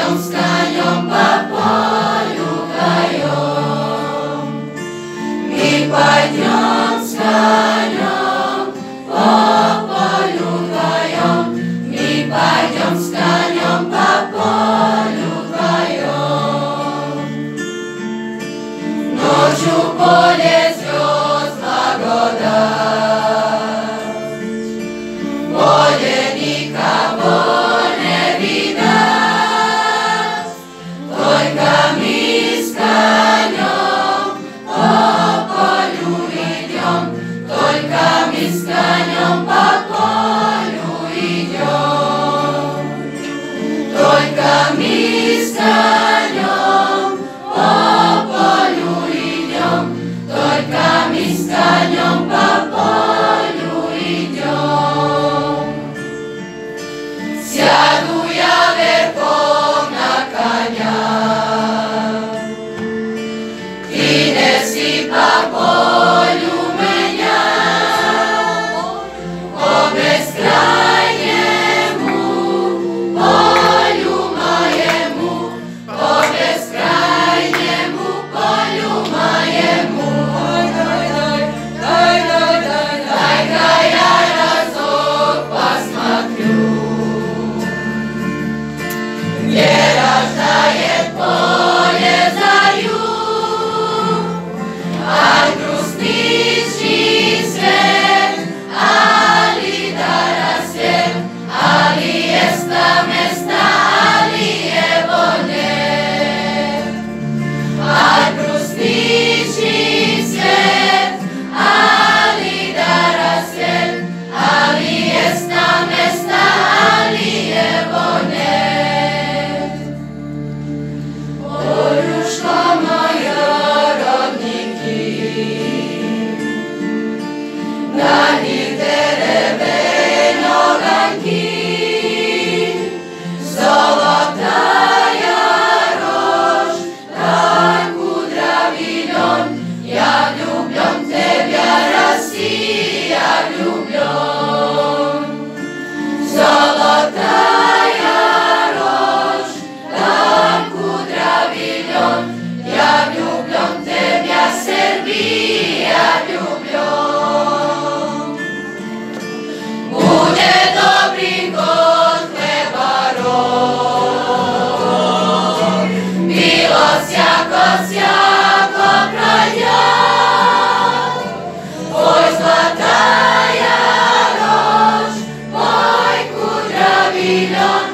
Skanjom pa polju kajom, mi pajďom s kaňom po polju kajom, mi pajďom s kaňom pa polju kajom. Noću polezio blagodat, bolje nikako ne vidat, toľka mi s kaňom po polju idjom, toľka mi s kaňom po polju idjom, toľka mi s kaňom po polju idjom, toľka mi s kaňom po polju idjom. Sjadu ja verkom na kaňa, ide si pa polju menja, po bezkrajnemu polju majemu, po bezkrajnemu polju majemu. Daj ga ja razok pa smatru, vjeraš da je polje za jug, a grusniči svet, ali da rasvjet, ali esta mesta, ali je volje. A grusniči svet, ali da rasvjet, ali esta mesta, ali je volje. Poljuška moja rodniki, na njih dereveno ganjki, zolota jaroš, tanku draviljon, ja ljubljom tebja rasi, ja ljubljom. Zolota jaroš, tanku draviljon, ja ljubljom tebja Srbija ljubljom. Bude dobrim kod hleba rod, bilo sjako pralja, oj zlata jaroš, moj kudraviljon,